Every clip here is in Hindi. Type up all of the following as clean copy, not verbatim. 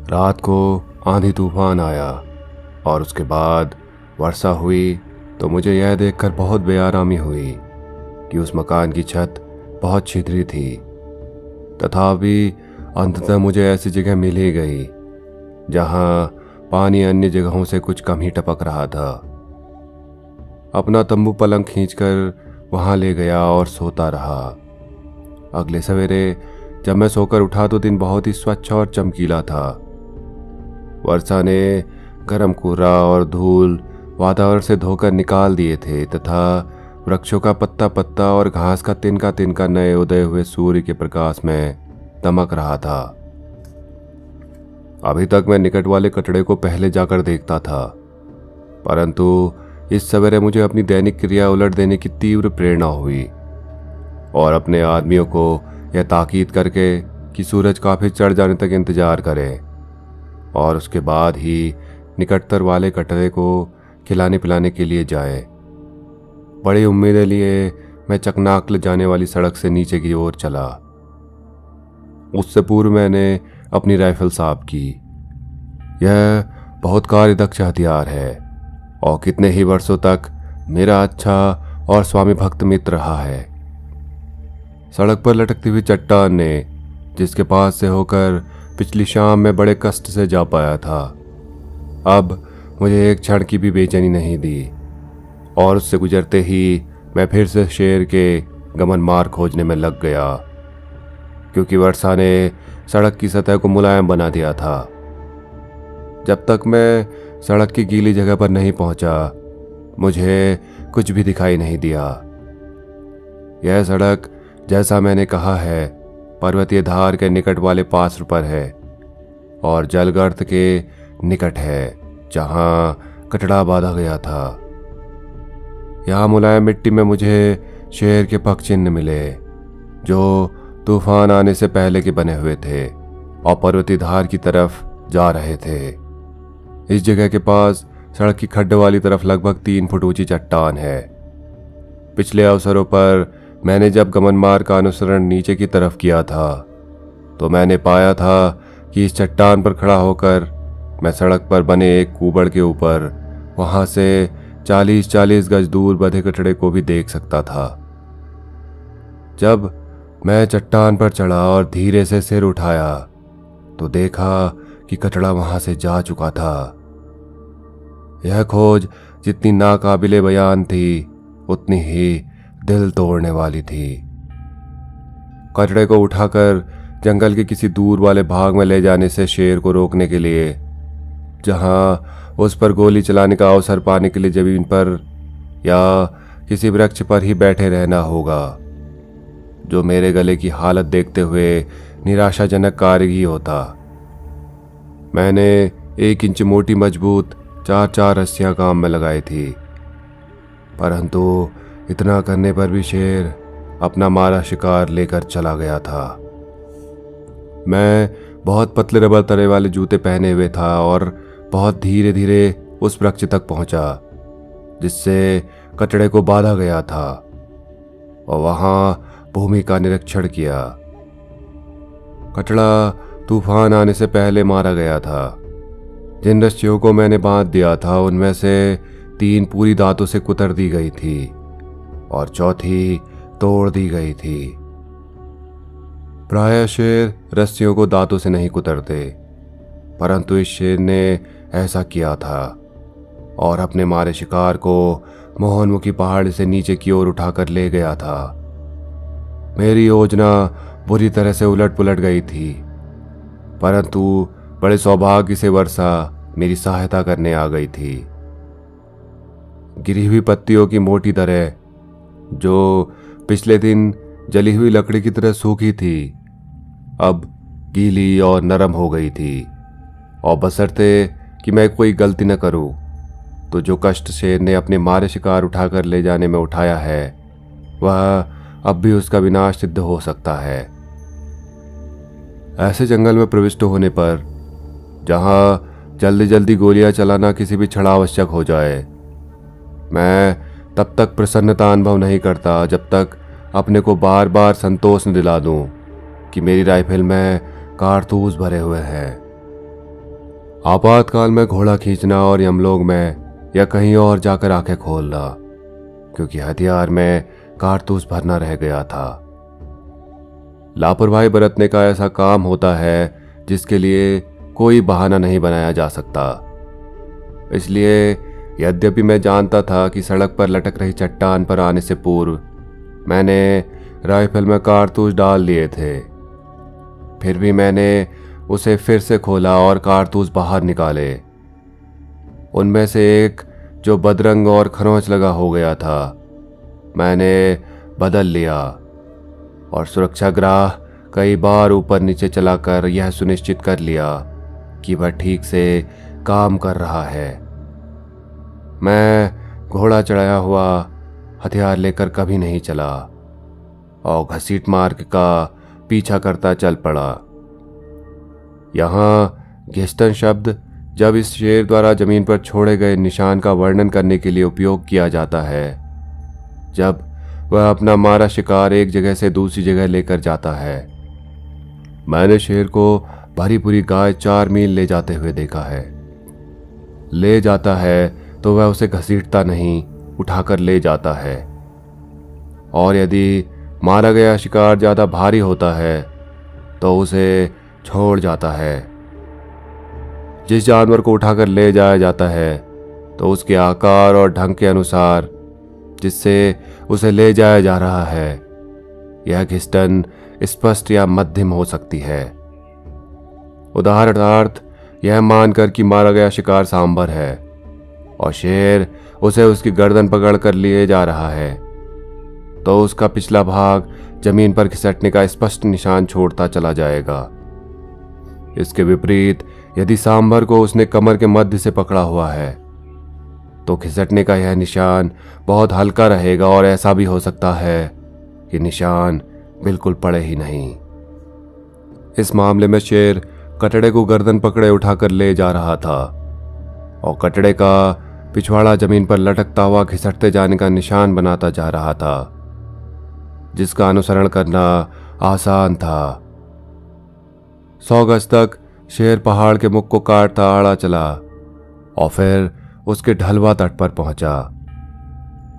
रात को आंधी तूफान आया और उसके बाद वर्षा हुई तो मुझे यह देखकर बहुत बेआरामी हुई कि उस मकान की छत बहुत छितरी थी। तथापि अंततः मुझे ऐसी जगह मिल ही गई जहां पानी अन्य जगहों से कुछ कम ही टपक रहा था। अपना तंबू पलंग खींचकर वहां ले गया और सोता रहा। अगले सवेरे जब मैं सोकर उठा तो दिन बहुत ही स्वच्छ और चमकीला था। वर्षा ने गर्म कोहरा और धूल वातावरण से धोकर निकाल दिए थे तथा वृक्षों का पत्ता पत्ता और घास का तिनका नए उदय हुए सूर्य के प्रकाश में दमक रहा था। अभी तक मैं निकट वाले कटड़े को पहले जाकर देखता था, परंतु इस सवेरे मुझे अपनी दैनिक क्रिया उलट देने की तीव्र प्रेरणा हुई और अपने आदमियों को यह ताकीद करके कि सूरज काफी चढ़ जाने तक इंतजार करें और उसके बाद ही निकटतर वाले कटरे को खिलाने पिलाने के लिए जाएं। बड़ी उम्मीदें लिए मैं चकनाकल जाने वाली सड़क से नीचे की ओर चला। उससे पूर्व मैंने अपनी राइफल साफ की। यह बहुत कार्यदक्ष हथियार है और कितने ही वर्षों तक मेरा अच्छा और स्वामी भक्त मित्र रहा है। सड़क पर लटकती हुई चट्टान ने जिसके पास से होकर पिछली शाम में बड़े कष्ट से जा पाया था, अब मुझे एक क्षण की भी बेचैनी नहीं दी और उससे गुजरते ही मैं फिर से शेर के गमन मार्ग खोजने में लग गया, क्योंकि वर्षा ने सड़क की सतह को मुलायम बना दिया था। जब तक मैं सड़क की गीली जगह पर नहीं पहुंचा, मुझे कुछ भी दिखाई नहीं दिया। यह सड़क, जैसा मैंने कहा है, पर्वतीय धार के निकट वाले पास पर है और जलगर्त के निकट है जहां कटड़ा बांधा गया था। यहां मुलायम मिट्टी में मुझे शेर के पग चिन्ह मिले जो तूफान आने से पहले के बने हुए थे और पर्वतीय धार की तरफ जा रहे थे। इस जगह के पास सड़क की खड्ड वाली तरफ लगभग 3 फुट ऊंची चट्टान है। पिछले अवसरों पर मैंने जब गमन मार्ग का अनुसरण नीचे की तरफ किया था तो मैंने पाया था कि इस चट्टान पर खड़ा होकर मैं सड़क पर बने एक कूबड़ के ऊपर वहां से 40-40 गज दूर बंधे कटड़े को भी देख सकता था। जब मैं चट्टान पर चढ़ा और धीरे से सिर उठाया तो देखा कि कटड़ा वहां से जा चुका था। यह खोज जितनी नाकाबिले बयान थी उतनी ही दिल तोड़ने वाली थी। कटड़े को उठाकर जंगल के किसी दूर वाले भाग में ले जाने से शेर को रोकने के लिए, जहां उस पर गोली चलाने का अवसर पाने के लिए जमीन पर या किसी वृक्ष पर ही बैठे रहना होगा, जो मेरे गले की हालत देखते हुए निराशाजनक कार्य ही होता। मैंने 1 इंच मोटी मजबूत 4 रस्सियां काम में लगाई थी, परंतु इतना करने पर भी शेर अपना मारा शिकार लेकर चला गया था। मैं बहुत पतले रबर तले वाले जूते पहने हुए था और बहुत धीरे धीरे उस वृक्ष तक पहुंचा जिससे कटड़े को बांधा गया था और वहां भूमि का निरीक्षण किया। कटड़ा तूफान आने से पहले मारा गया था। जिन रस्सियों को मैंने बांध दिया था उनमें से 3 पूरी दांतों से कुतर दी गई थी और चौथी तोड़ दी गई थी। प्रायः शेर रस्सियों को दांतों से नहीं कुतरते, परंतु इस शेर ने ऐसा किया था और अपने मारे शिकार को मोहनमुखी पहाड़ से नीचे की ओर उठाकर ले गया था। मेरी योजना बुरी तरह से उलट पुलट गई थी, परंतु बड़े सौभाग्य से वर्षा मेरी सहायता करने आ गई थी। गिरी हुई पत्तियों की मोटी तरह, जो पिछले दिन जली हुई लकड़ी की तरह सूखी थी, अब गीली और नरम हो गई थी और बशर्ते कि मैं कोई गलती न करूं तो जो कष्ट शेर ने अपने मारे शिकार उठाकर ले जाने में उठाया है वह अब भी उसका विनाश सिद्ध हो सकता है। ऐसे जंगल में प्रविष्ट होने पर जहां जल्दी जल्दी गोलियां चलाना किसी भी क्षण आवश्यक हो जाए, मैं तब तक प्रसन्नता अनुभव नहीं करता जब तक अपने को बार बार संतोष न दिला दूं कि मेरी राइफल में कारतूस भरे हुए हैं। आपातकाल में घोड़ा खींचना और यमलोक में या कहीं और जाकर आंखें खोलना, क्योंकि हथियार में कारतूस भरना रह गया था। लापरवाही बरतने का ऐसा काम होता है जिसके लिए कोई बहाना नहीं बनाया जा सकता। इसलिए यद्यपि मैं जानता था कि सड़क पर लटक रही चट्टान पर आने से पूर्व मैंने राइफल में कारतूस डाल लिए थे, फिर भी मैंने उसे फिर से खोला और कारतूस बाहर निकाले। उनमें से एक, जो बदरंग और खरोंच लगा हो गया था, मैंने बदल लिया और सुरक्षा ग्राह कई बार ऊपर नीचे चलाकर यह सुनिश्चित कर लिया कि वह ठीक से काम कर रहा है। मैं घोड़ा चढ़ाया हुआ हथियार लेकर कभी नहीं चला और घसीट मार्ग का पीछा करता चल पड़ा। यहाँ घिस्टन शब्द जब इस शेर द्वारा जमीन पर छोड़े गए निशान का वर्णन करने के लिए उपयोग किया जाता है, जब वह अपना मारा शिकार एक जगह से दूसरी जगह लेकर जाता है। मैंने शेर को भरी पूरी गाय 4 मील ले जाते हुए देखा है। ले जाता है तो वह उसे घसीटता नहीं, उठाकर ले जाता है। और यदि मारा गया शिकार ज्यादा भारी होता है तो उसे छोड़ जाता है। जिस जानवर को उठाकर ले जाया जाता है तो उसके आकार और ढंग के अनुसार जिससे उसे ले जाया जा रहा है, यह घिस्टन स्पष्ट या मध्यम हो सकती है। उदाहरणार्थ यह मानकर कि मारा गया शिकार सांबर है और शेर उसे उसकी गर्दन पकड़कर लिए जा रहा है, तो उसका पिछला भाग जमीन पर खिसकने का स्पष्ट निशान छोड़ता चला जाएगा। इसके विपरीत यदि सांबर को उसने कमर के मध्य से पकड़ा हुआ है तो खिसकने का यह निशान बहुत हल्का रहेगा और ऐसा भी हो सकता है कि निशान बिल्कुल पड़े ही नहीं। इस मामले में शेर कटड़े को गर्दन पकड़े उठाकर ले जा रहा था और कटड़े का पिछवाड़ा जमीन पर लटकता हुआ खिसकते जाने का निशान बनाता जा रहा था, जिसका अनुसरण करना आसान था। 100 गज तक शेर पहाड़ के मुख को काटता आड़ा चला और फिर उसके ढलवा तट पर पहुंचा।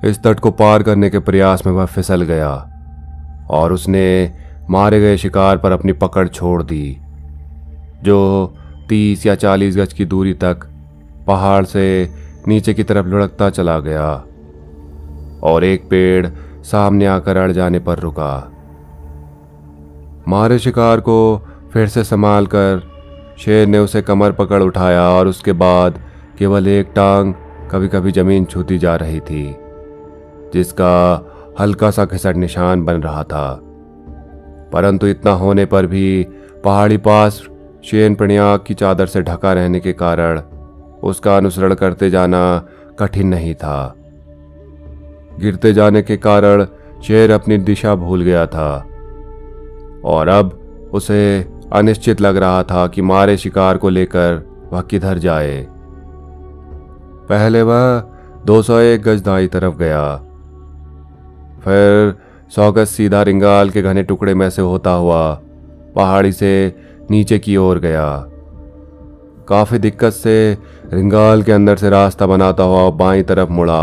इस तट को पार करने के प्रयास में वह फिसल गया और उसने मारे गए शिकार पर अपनी पकड़ छोड़ दी, जो 30 या 40 गज की दूरी तक पहाड़ से नीचे की तरफ लुढ़कता चला गया और एक पेड़ सामने आकर अड़ जाने पर रुका। मारे शिकार को फिर से संभाल कर शेर ने उसे कमर पकड़ उठाया और उसके बाद केवल एक टांग कभी कभी जमीन छूती जा रही थी, जिसका हल्का सा घिसट निशान बन रहा था। परंतु इतना होने पर भी पहाड़ी पास शेन प्रणियाक की चादर से ढका रहने के कारण उसका अनुसरण करते जाना कठिन नहीं था। गिरते जाने के कारण शेर अपनी दिशा भूल गया था और अब उसे अनिश्चित लग रहा था कि मारे शिकार को लेकर वह किधर जाए। पहले वह 201 गज दाईं तरफ गया, फिर 100 गज सीधा रिंगाल के घने टुकड़े में से होता हुआ पहाड़ी से नीचे की ओर गया। काफी दिक्कत से रिंगाल के अंदर से रास्ता बनाता हुआ बाईं तरफ मुड़ा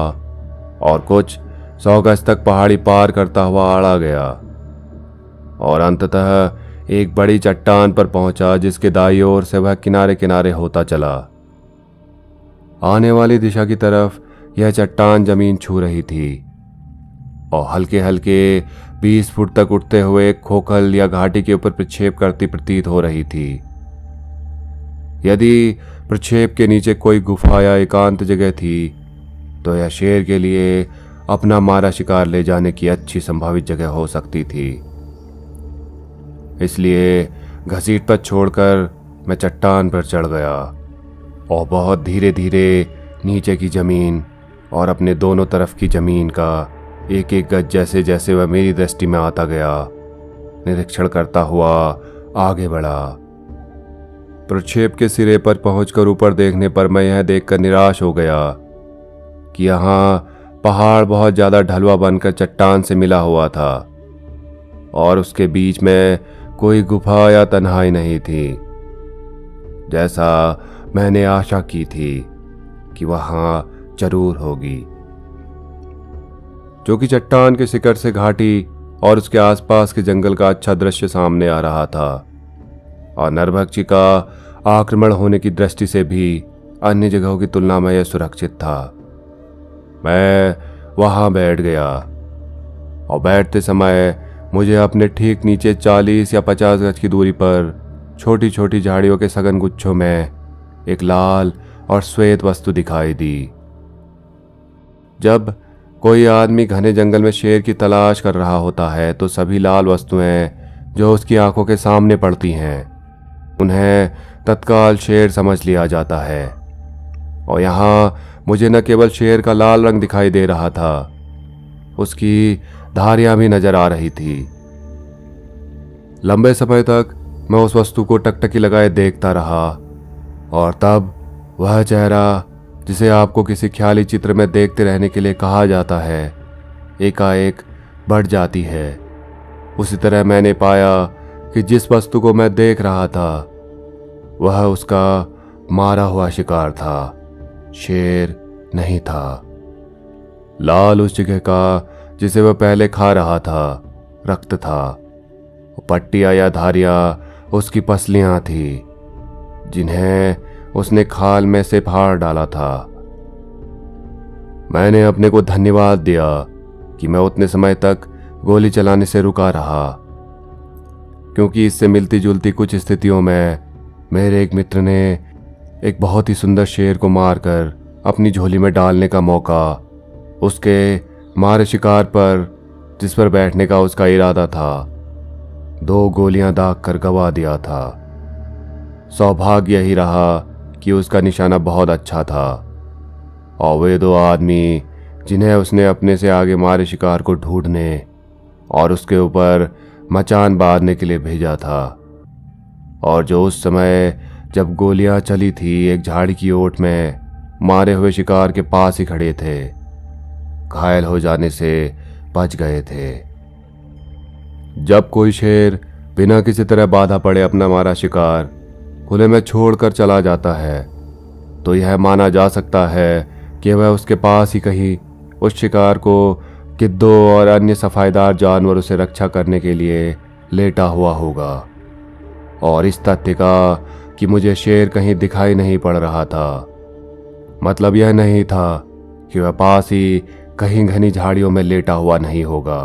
और कुछ 100 गज तक पहाड़ी पार करता हुआ आड़ा गया और अंततः एक बड़ी चट्टान पर पहुंचा, जिसके दाईं ओर से वह किनारे किनारे होता चला। आने वाली दिशा की तरफ यह चट्टान जमीन छू रही थी और हल्के हल्के 20 फुट तक उठते हुए खोखल या घाटी के ऊपर प्रक्षेप करती प्रतीत हो रही थी। यदि प्रक्षेप के नीचे कोई गुफा या एकांत जगह थी तो यह शेर के लिए अपना मारा शिकार ले जाने की अच्छी संभावित जगह हो सकती थी। इसलिए घसीट पर छोड़कर मैं चट्टान पर चढ़ गया और बहुत धीरे धीरे नीचे की जमीन और अपने दोनों तरफ की जमीन का एक एक गज जैसे जैसे वह मेरी दृष्टि में आता गया निरीक्षण करता हुआ आगे बढ़ा। प्रक्षेप के सिरे पर पहुंचकर ऊपर देखने पर मैं यह देखकर निराश हो गया कि यहाँ पहाड़ बहुत ज्यादा ढलवा बनकर चट्टान से मिला हुआ था और उसके बीच में कोई गुफा या तन्हाई नहीं थी। जैसा मैंने आशा की थी कि वहां जरूर होगी। जो कि चट्टान के शिखर से घाटी और उसके आसपास के जंगल का अच्छा दृश्य सामने आ रहा था, और नरभक्षी का आक्रमण होने की दृष्टि से भी अन्य जगहों की तुलना में यह सुरक्षित था। मैं वहां बैठ गया, और बैठते समय मुझे अपने ठीक नीचे 40 या 50 गज की दूरी पर छोटी छोटी झाड़ियों के सघन गुच्छों में एक लाल और श्वेत वस्तु दिखाई दी। जब कोई आदमी घने जंगल में शेर की तलाश कर रहा होता है तो सभी लाल वस्तुएं जो उसकी आंखों के सामने पड़ती हैं उन्हें तत्काल शेर समझ लिया जाता है। और यहाँ मुझे न केवल शेर का लाल रंग दिखाई दे रहा था, उसकी धारियां भी नजर आ रही थी। लंबे समय तक मैं उस वस्तु को टकटकी लगाए देखता रहा, और तब वह चेहरा जिसे आपको किसी ख्याली चित्र में देखते रहने के लिए कहा जाता है एकाएक बढ़ जाती है। उसी तरह मैंने पाया कि जिस वस्तु को मैं देख रहा था वह उसका मारा हुआ शिकार था, शेर नहीं था। लाल उस जगह का जिसे वह पहले खा रहा था रक्त था, पट्टियां या धारियां उसकी पसलियां थी जिन्हें उसने खाल में से फाड़ डाला था। मैंने अपने को धन्यवाद दिया कि मैं उतने समय तक गोली चलाने से रुका रहा, क्योंकि इससे मिलती जुलती कुछ स्थितियों में मेरे एक मित्र ने एक बहुत ही सुंदर शेर को मारकर अपनी झोली में डालने का मौका उसके मारे शिकार पर, जिस पर बैठने का उसका इरादा था, 2 गोलियां दाग कर गवा दिया था। सौभाग्य ही रहा कि उसका निशाना बहुत अच्छा था, और वे 2 आदमी जिन्हें उसने अपने से आगे मारे शिकार को ढूंढने और उसके ऊपर मचान बांधने के लिए भेजा था, और जो उस समय जब गोलियां चली थी एक झाड़ी की ओट में मारे हुए शिकार के पास ही खड़े थे, घायल हो जाने से बच गए थे। जब कोई शेर बिना किसी तरह बाधा पड़े अपना मारा शिकार खुले में छोड़कर चला जाता है तो यह माना जा सकता है कि वह उसके पास ही कहीं उस शिकार को गिद्धों और अन्य सफाईदार जानवरों से रक्षा करने के लिए लेटा हुआ होगा। और इस तथ्य का कि मुझे शेर कहीं दिखाई नहीं पड़ रहा था, मतलब यह नहीं था कि वह पास ही कहीं घनी झाड़ियों में लेटा हुआ नहीं होगा।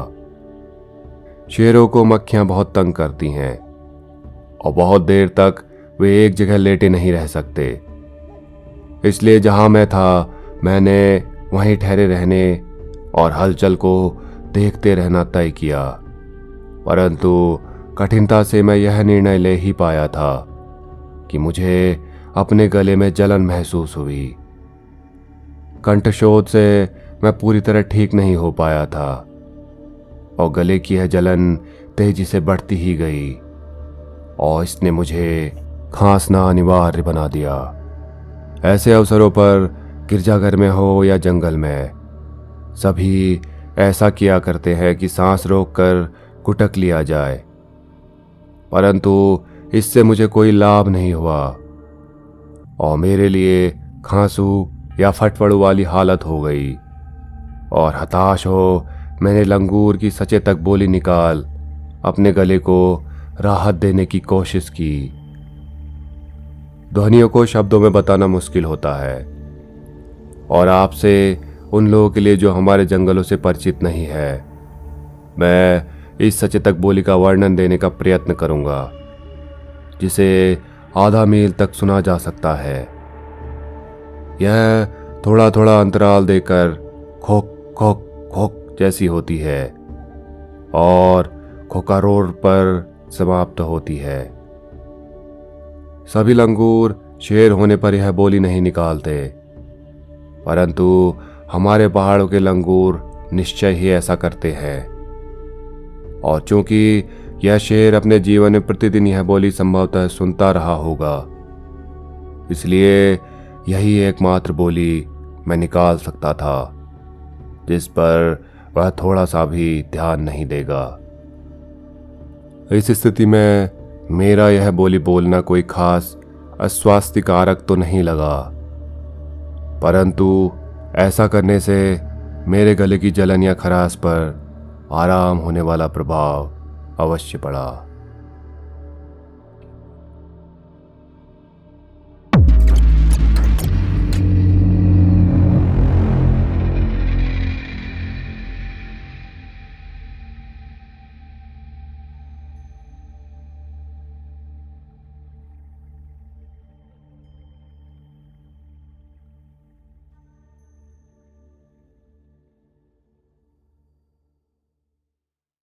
शेरों को मक्खियां बहुत तंग करती हैं, और बहुत देर तक वे एक जगह लेटे नहीं रह सकते। इसलिए जहां मैं था मैंने वहीं ठहरे रहने और हलचल को देखते रहना तय किया, परंतु कठिनता से मैं यह निर्णय ले ही पाया था कि मुझे अपने गले में जलन महसूस हुई। कंठशोथ से मैं पूरी तरह ठीक नहीं हो पाया था, और गले की यह जलन तेजी से बढ़ती ही गई, और इसने मुझे खांसना अनिवार्य बना दिया। ऐसे अवसरों पर गिरजाघर में हो या जंगल में सभी ऐसा किया करते हैं कि सांस रोककर कुटक लिया जाए, परंतु इससे मुझे कोई लाभ नहीं हुआ, और मेरे लिए खांसू या फटफड़ू वाली हालत हो गई। और हताश हो मैंने लंगूर की सचेतक बोली निकाल अपने गले को राहत देने की कोशिश की। ध्वनियों को शब्दों में बताना मुश्किल होता है, और आपसे उन लोगों के लिए जो हमारे जंगलों से परिचित नहीं है, मैं इस सचेतक बोली का वर्णन देने का प्रयत्न करूंगा जिसे आधा मील तक सुना जा सकता है। यह थोड़ा थोड़ा अंतराल देकर खोक खोक खोक जैसी होती है और खोकारोर पर समाप्त होती है। सभी लंगूर शेर होने पर यह बोली नहीं निकालते, परंतु हमारे पहाड़ों के लंगूर निश्चय ही ऐसा करते हैं। और चूंकि यह शेर अपने जीवन में प्रतिदिन यह बोली संभवतः सुनता रहा होगा, इसलिए यही एकमात्र बोली मैं निकाल सकता था जिस पर वह थोड़ा सा भी ध्यान नहीं देगा। इस स्थिति में मेरा यह बोली बोलना कोई खास अस्वास्थ्यकारक तो नहीं लगा, परंतु ऐसा करने से मेरे गले की जलन या खराश पर आराम होने वाला प्रभाव अवश्य पड़ा।